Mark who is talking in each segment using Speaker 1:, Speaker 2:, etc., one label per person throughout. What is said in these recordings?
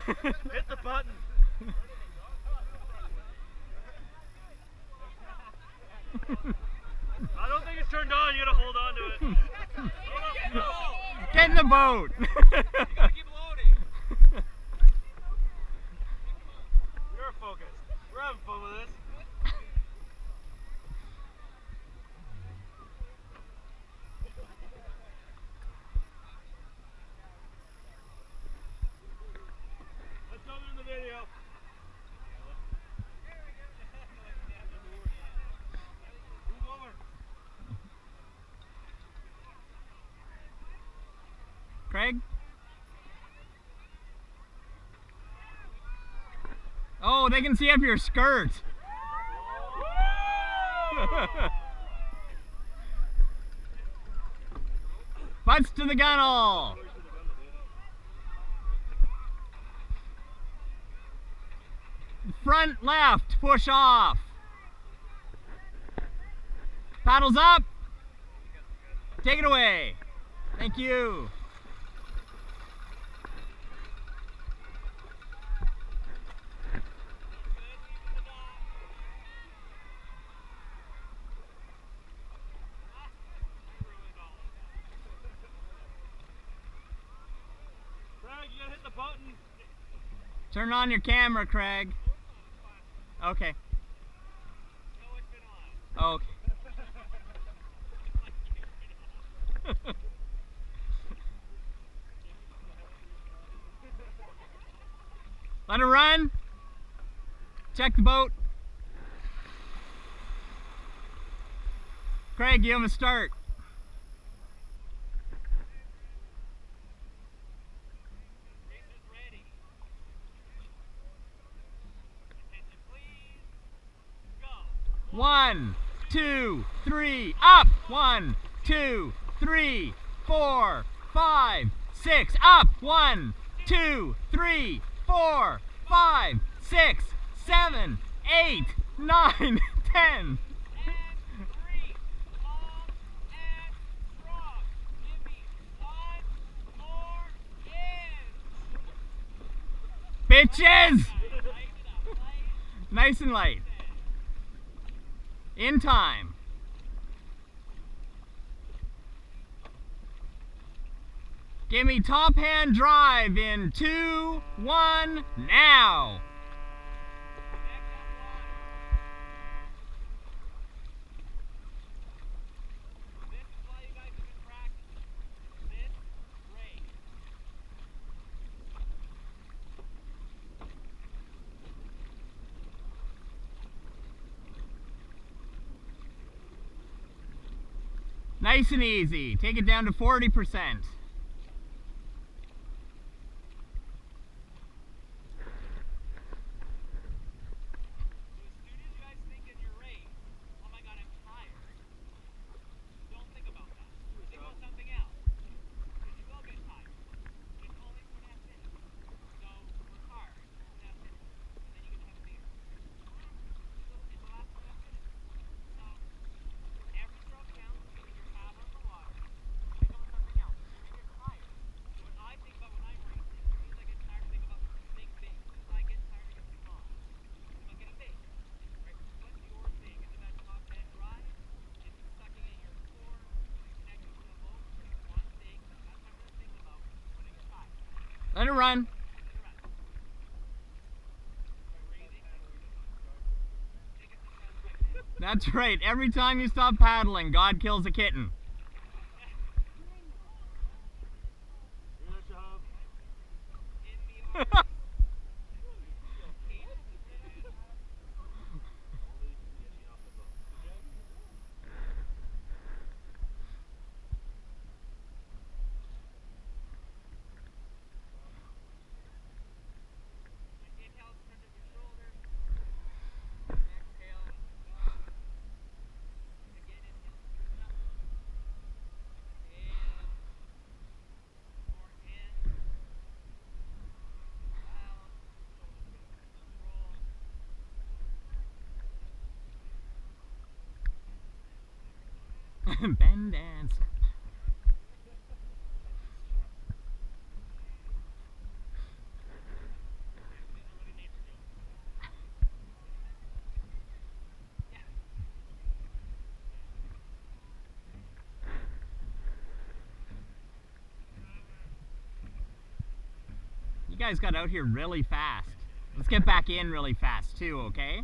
Speaker 1: Hit the button. I don't think it's turned on. You gotta hold on to it.
Speaker 2: Get in the boat.
Speaker 1: You gotta keep loading. You're focused. We're having fun with this. Let's go in the video. Move over.
Speaker 2: Craig? Oh, they can see up your skirt. Butts to the gunnel. Front left, push off. Paddles up. Take it away. Thank you.
Speaker 1: Craig, you gotta hit the button.
Speaker 2: Turn on your camera, Craig. Okay. Okay. Let her run. Check the boat. Craig, give him a start. One, two, three, up! 1, 2, 3, 4, 5, 6, up! 1, 2, 3, 4, 5, 6, 7, 8, 9, 10. Bitches! Nice and light. In time. Give me top hand drive in 2, 1, now. Nice and easy. Take it down to 40%. Let it run. That's right. Every time you stop paddling, God kills a kitten. Bend and snap. guys got out here really fast. Let's get back in really fast too, okay?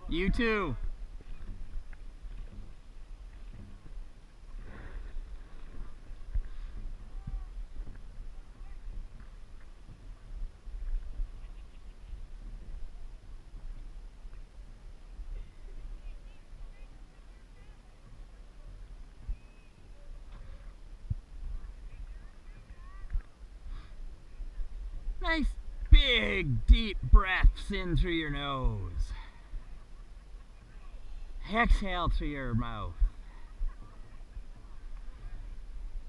Speaker 2: You too. Nice big deep breaths in through your nose. Exhale through your mouth.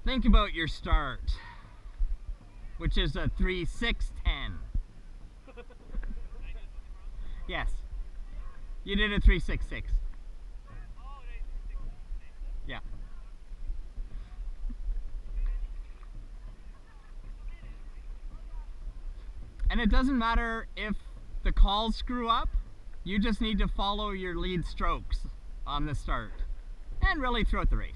Speaker 2: Think about your start, which is a 3-6-10. Yes, you did a 3-6-6. Yeah. And it doesn't matter if the calls screw up, you just need to follow your lead strokes on the start and really throughout the race.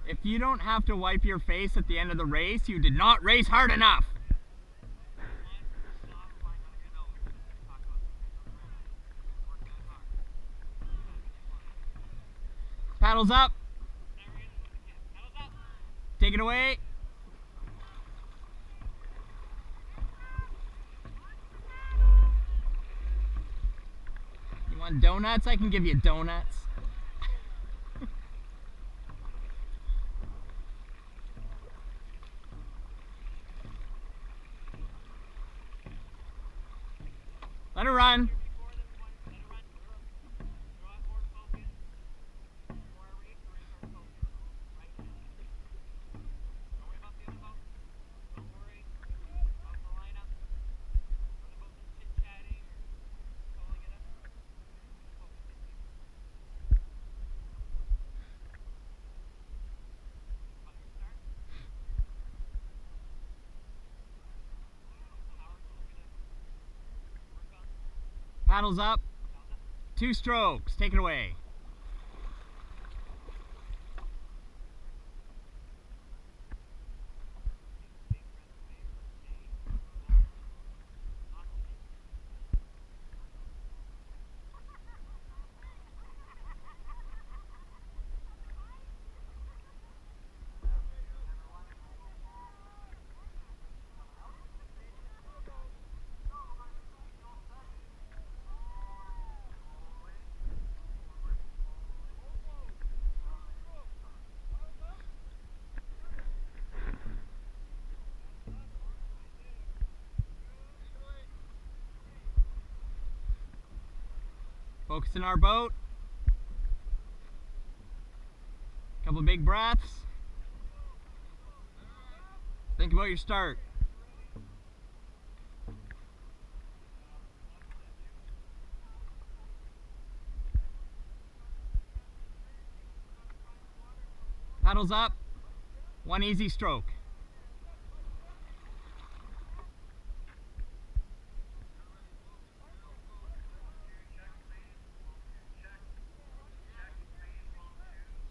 Speaker 2: If you don't have to wipe your face at the end of the race, you did not race hard enough. Paddles up. Take it away. You want donuts? I can give you donuts. Let her run. Paddles up. 2 strokes. Take it away. Focus in our boat. Couple big breaths. Think about your start. Paddles up. 1 easy stroke.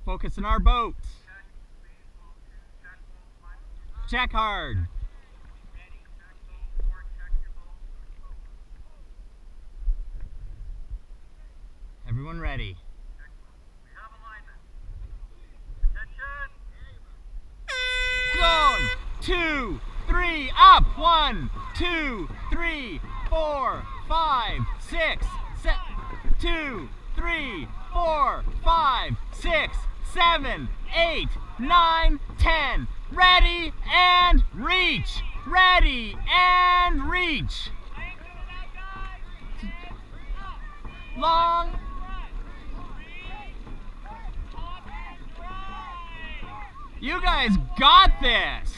Speaker 2: Focus in our boat. Check hard. Everyone ready? Going. 2, 3, up. 1, 2, 3, 4, 5, 6, 7. 2, 3, 4, 5, 6, 7, 8, 9, 10. Ready and reach. Ready and reach. Long. You guys got this.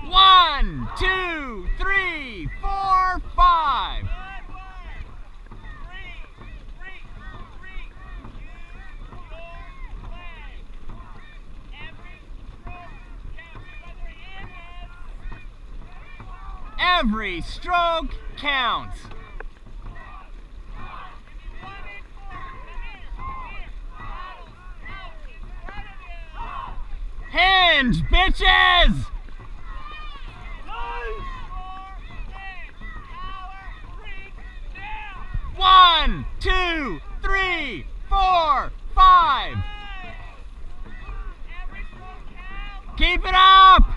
Speaker 2: One, 2, 3, 4, 5. Every stroke counts. Hinge, bitches! 1, 2, 3, 4, 5. Keep it up!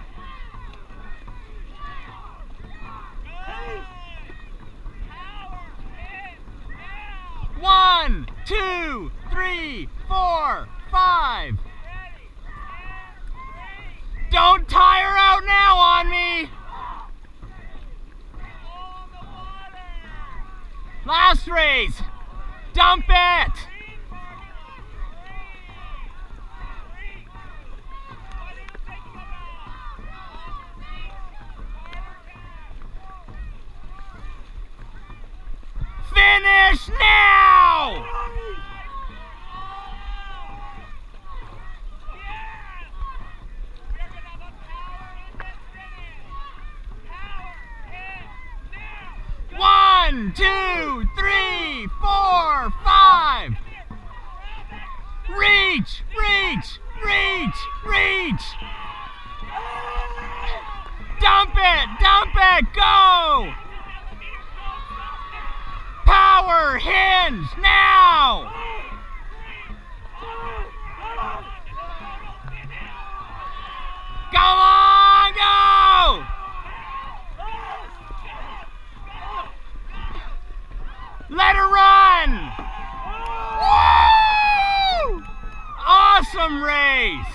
Speaker 2: 1, 2, 3, 4, 5. Don't tire out now on me! Last race! Dump it! Finish now! One, 2, 3, 4, 5. Reach, reach, reach, reach. Dump it, go. Power, hinge, now. Come on, go. Let her run! Woo! Awesome race!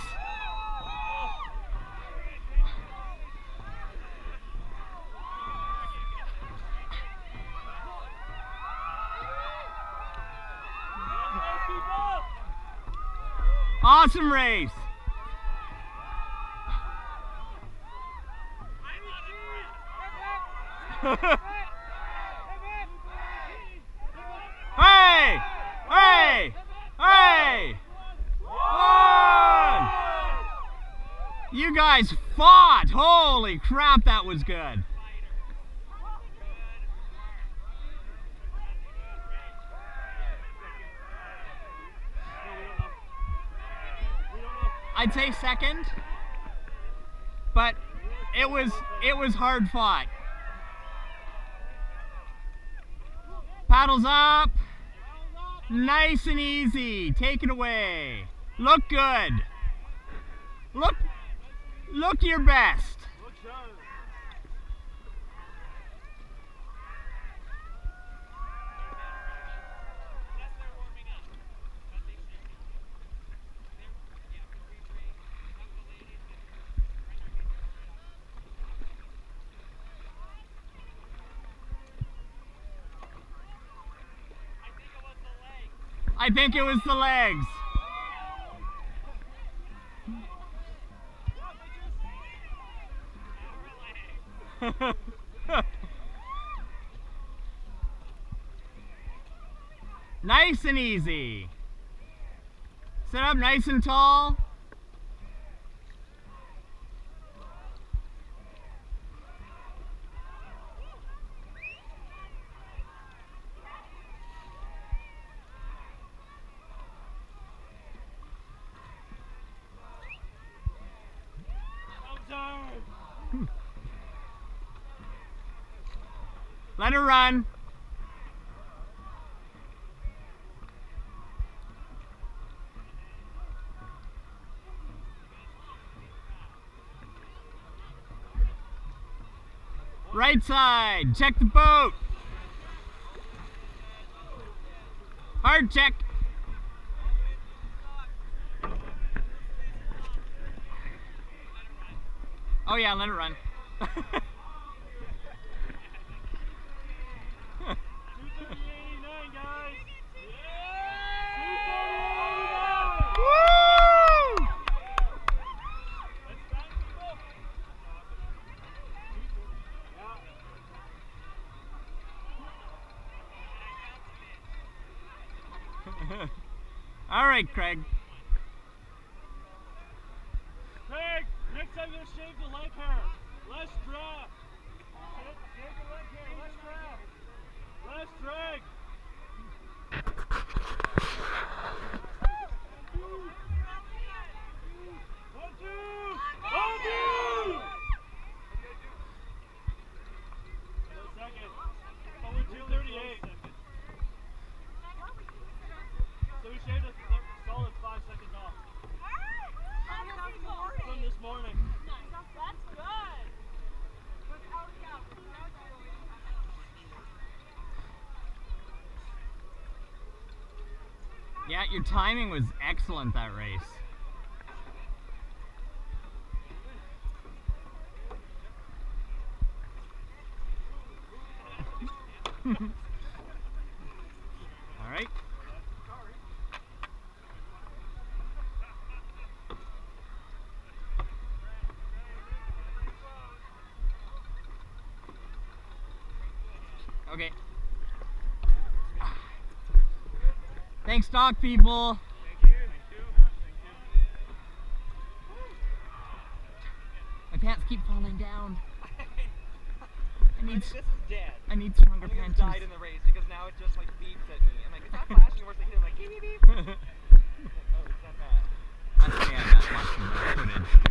Speaker 2: Awesome race! Hey! Hey! Hey! One! You guys fought! Holy crap, that was good! I'd say second, but it was hard fought. Paddles up. Nice and easy. Take it away. Look good. Look your best. I think it was the legs. Nice and easy. Sit up nice and tall. Let her run. Right side, check the boat. Hard check. Oh yeah, let it run.
Speaker 1: 2:30.89, guys.
Speaker 2: Woo! All right, Craig.
Speaker 1: Craig, next time you shave the leg hair. Less drop. Let's drag. 1, 2. 1, 2. Second. Only 2:38. So we shaved a solid 5 seconds off. From this morning.
Speaker 3: That's good.
Speaker 2: Yeah, your timing was excellent that race. All right. Okay. Thanks, dog people. My pants keep falling down.
Speaker 4: This is dead.
Speaker 2: I need stronger
Speaker 4: I think
Speaker 2: pants.
Speaker 4: it's died in the race because now it just like beeps at me. I'm like, it's not flashing. We're thinking like beep beep beep. Oh, it's not that.
Speaker 2: That's, yeah, that's watching the footage.